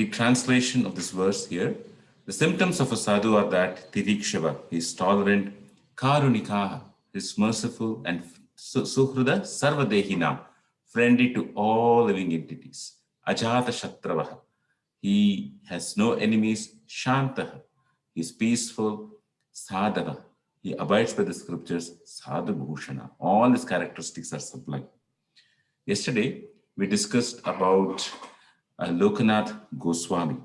The translation of this verse here, the symptoms of a sadhu are that titikshava, he is tolerant, karunikaha, he is merciful, and suhruda sarvadehinam, friendly to all living entities. Ajata shatravaha, he has no enemies. Shantaha, he is peaceful. Sadhava, he abides by the scriptures. Sadhu bhushana, all his characteristics are sublime. Yesterday, we discussed about Lokanath Goswami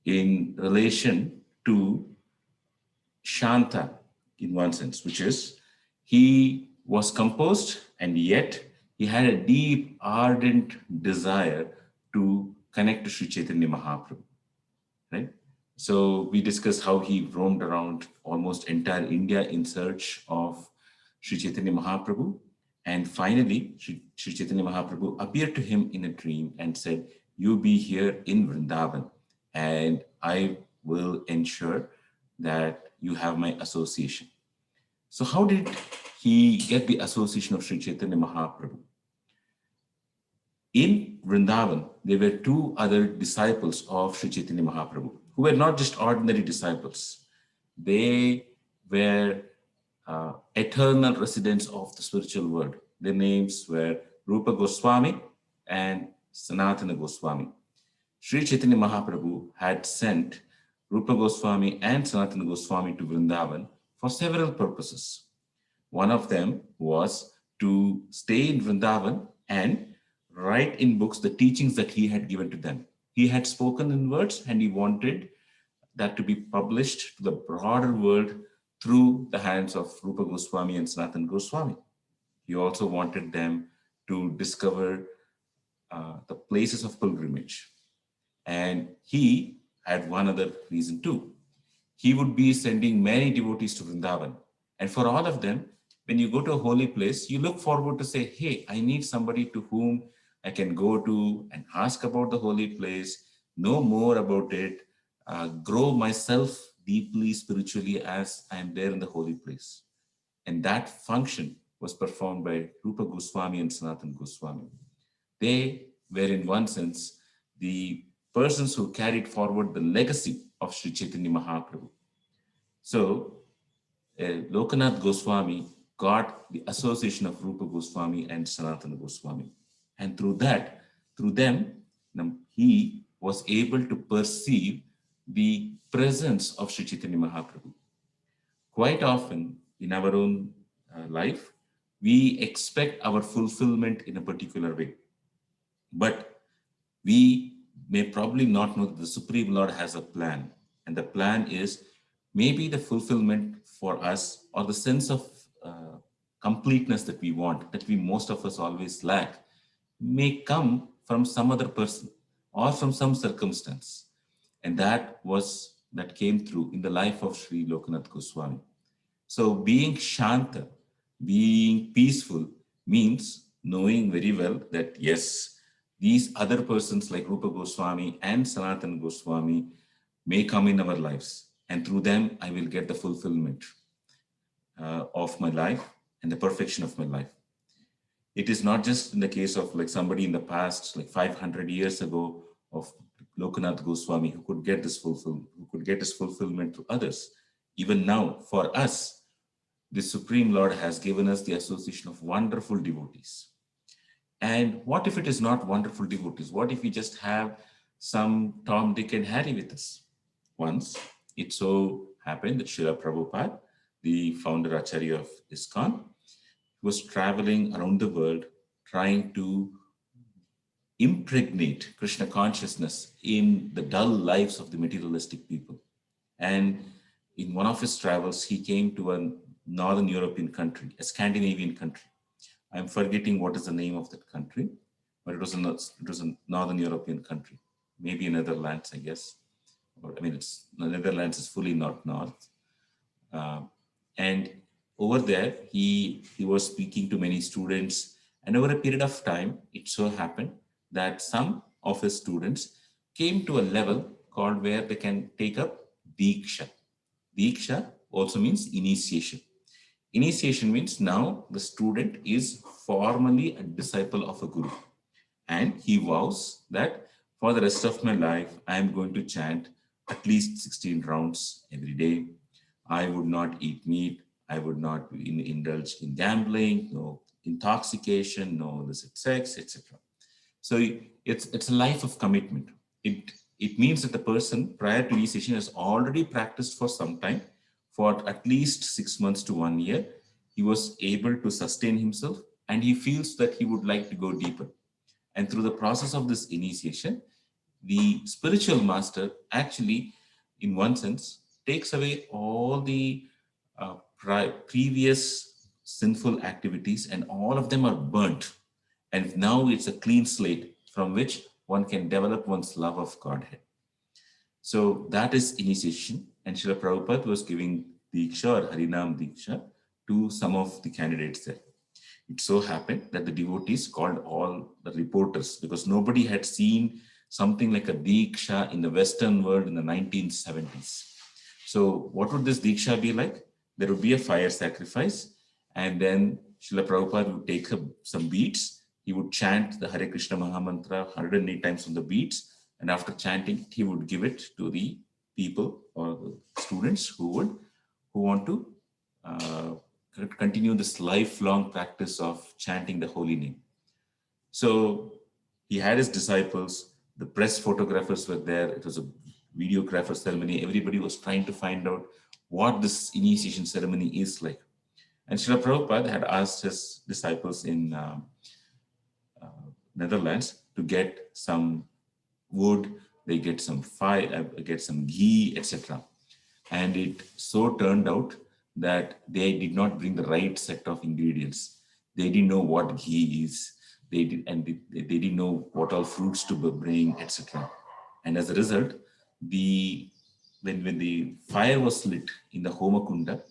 in relation to Shanta in one sense, which is he was composed and yet he had a deep, ardent desire to connect to Sri Chaitanya Mahaprabhu, right? So we discussed how he roamed around almost entire India in search of Sri Chaitanya Mahaprabhu. And finally, Sri Chaitanya Mahaprabhu appeared to him in a dream and said, "You be here in Vrindavan, and I will ensure that you have my association." So how did he get the association of Sri Chaitanya Mahaprabhu? In Vrindavan, there were two other disciples of Sri Chaitanya Mahaprabhu who were not just ordinary disciples. They were eternal residents of the spiritual world. Their names were Rupa Goswami and Sanatana Goswami. Sri Chaitanya Mahaprabhu had sent Rupa Goswami and Sanatana Goswami to Vrindavan for several purposes. One of them was to stay in Vrindavan and write in books the teachings that he had given to them. He had spoken in words and he wanted that to be published to the broader world through the hands of Rupa Goswami and Sanatana Goswami. He also wanted them to discover the places of pilgrimage. And he had one other reason too. He would be sending many devotees to Vrindavan. And for all of them, when you go to a holy place, you look forward to say, hey, I need somebody to whom I can go to and ask about the holy place, know more about it, grow myself deeply spiritually as I am there in the holy place. And that function was performed by Rupa Goswami and Sanatana Goswami. They were, in one sense, the persons who carried forward the legacy of Sri Chaitanya Mahaprabhu. So, Lokanath Goswami got the association of Rupa Goswami and Sanatana Goswami. And through them, he was able to perceive the presence of Sri Chaitanya Mahaprabhu. Quite often in our own life, we expect our fulfillment in a particular way. But we may probably not know that the Supreme Lord has a plan. And the plan is maybe the fulfillment for us or the sense of completeness that we want, that we most of us always lack, may come from some other person or from some circumstance. And that came through in the life of Sri Lokanath Goswami. So being Shanta, being peaceful, means knowing very well that yes, these other persons like Rupa Goswami and Sanatana Goswami may come in our lives. And through them, I will get the fulfillment of my life and the perfection of my life. It is not just in the case of like somebody in the past, like 500 years ago, of Lokanath Goswami who could get this fulfillment to others. Even now, for us, the Supreme Lord has given us the association of wonderful devotees. And what if it is not wonderful devotees? What if we just have some Tom, Dick, and Harry with us? Once, it so happened that Srila Prabhupada, the founder Acharya of ISKCON, was traveling around the world trying to impregnate Krishna consciousness in the dull lives of the materialistic people. And in one of his travels, he came to a Northern European country, a Scandinavian country. I'm forgetting what is the name of that country, but it was a Northern European country, maybe Netherlands, I guess. But, I mean, Netherlands is fully not north. And over there, he was speaking to many students. And over a period of time, it so happened that some of his students came to a level called where they can take up Diksha. Diksha also means initiation. Initiation means now the student is formally a disciple of a guru. And he vows that for the rest of my life, I am going to chant at least 16 rounds every day. I would not eat meat. I would not indulge in gambling, no intoxication, no illicit sex, etc. So it's a life of commitment. It means that the person prior to initiation has already practiced for some time, for at least 6 months to 1 year. He was able to sustain himself, and he feels that he would like to go deeper. And through the process of this initiation, the spiritual master actually, in one sense, takes away all the previous sinful activities, and all of them are burnt. And now it's a clean slate from which one can develop one's love of Godhead. So that is initiation. And Srila Prabhupada was giving Diksha or Harinam Diksha to some of the candidates there. It so happened that the devotees called all the reporters, because nobody had seen something like a Diksha in the Western world in the 1970s. So what would this Diksha be like? There would be a fire sacrifice, and then Srila Prabhupada would take some beads. He would chant the Hare Krishna Mahamantra 108 times on the beads, and after chanting, he would give it to the people or the students who want to continue this lifelong practice of chanting the holy name. So he had his disciples, the press photographers were there. It was a videographer ceremony. Everybody was trying to find out what this initiation ceremony is like. And Srila Prabhupada had asked his disciples in Netherlands to get some wood, they get some fire, get some ghee, etc. And it so turned out that they did not bring the right set of ingredients. They didn't know what ghee is. They didn't know what all fruits to bring, etc. And as a result, when the fire was lit in the Homakunda,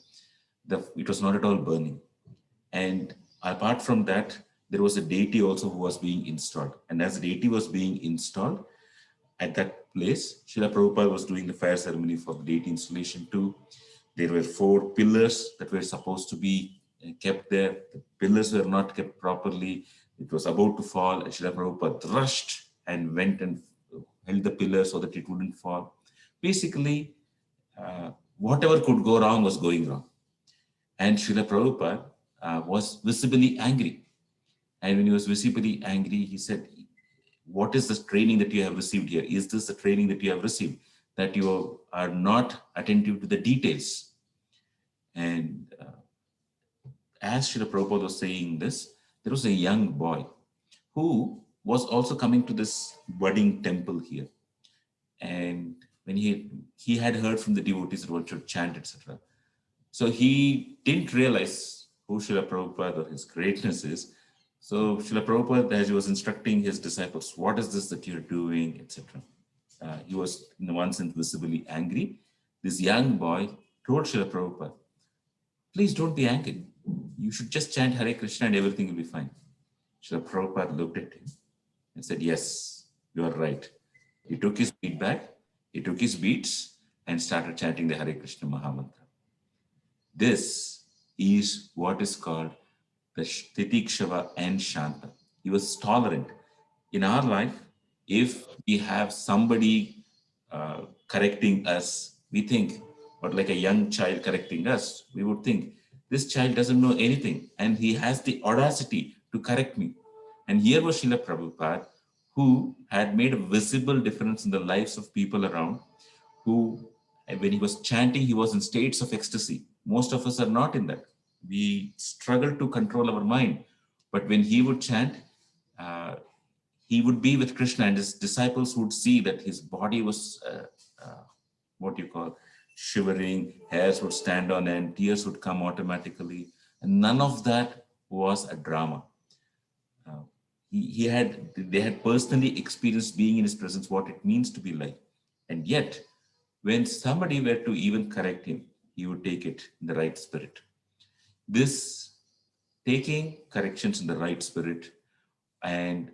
it was not at all burning. And apart from that, there was a deity also who was being installed. And as the deity was being installed at that place, Srila Prabhupada was doing the fire ceremony for the deity installation too. There were 4 pillars that were supposed to be kept there. The pillars were not kept properly. It was about to fall. Srila Prabhupada rushed and went and held the pillar so that it wouldn't fall. Basically, whatever could go wrong was going wrong. And Srila Prabhupada was visibly angry. And when he was visibly angry, he said, what is the training that you have received here? Is this the training that you have received? That you are not attentive to the details. And as Srila Prabhupada was saying this, there was a young boy who was also coming to this budding temple here. And when he had heard from the devotees that one should chant, etc. So he didn't realize who Srila Prabhupada or his greatness is. So Srila Prabhupada, as he was instructing his disciples, what is this that you're doing, etc. He was in one sense visibly angry. This young boy told Srila Prabhupada, please don't be angry. You should just chant Hare Krishna and everything will be fine. Srila Prabhupada looked at him and said, yes, you are right. He took his bead back, he took his beads and started chanting the Hare Krishna Mahamantra. This is what is called the Titikshava and Shanta. He was tolerant. In our life, if we have somebody correcting us, we think, or like a young child correcting us, we would think, this child doesn't know anything and he has the audacity to correct me. And here was Srila Prabhupada, who had made a visible difference in the lives of people around, who, when he was chanting, he was in states of ecstasy. Most of us are not in that. We struggle to control our mind. But when he would chant, he would be with Krishna, and his disciples would see that his body was, shivering, hairs would stand on end, tears would come automatically. And none of that was a drama. They had personally experienced being in his presence, what it means to be like. And yet, when somebody were to even correct him, he would take it in the right spirit. This taking corrections in the right spirit and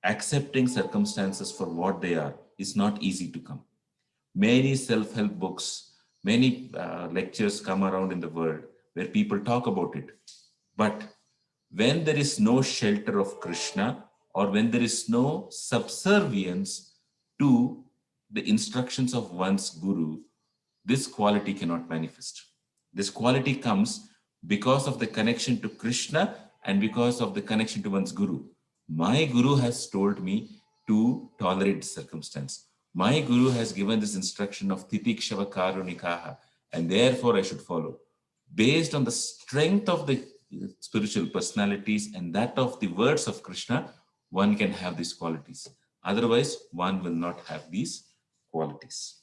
accepting circumstances for what they are is not easy to come. Many self-help books, many lectures come around in the world where people talk about it. But when there is no shelter of Krishna, or when there is no subservience to the instructions of one's guru, this quality cannot manifest. This quality comes because of the connection to Krishna and because of the connection to one's guru. My guru has told me to tolerate circumstance. My guru has given this instruction of titikshava karunikaha, and therefore I should follow. Based on the strength of the spiritual personalities and that of the words of Krishna, one can have these qualities. Otherwise, one will not have these qualities.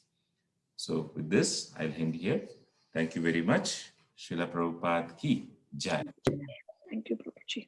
So with this, I'll end here. Thank you very much. Srila Prabhupada ki jai. Thank you, Prabhuji.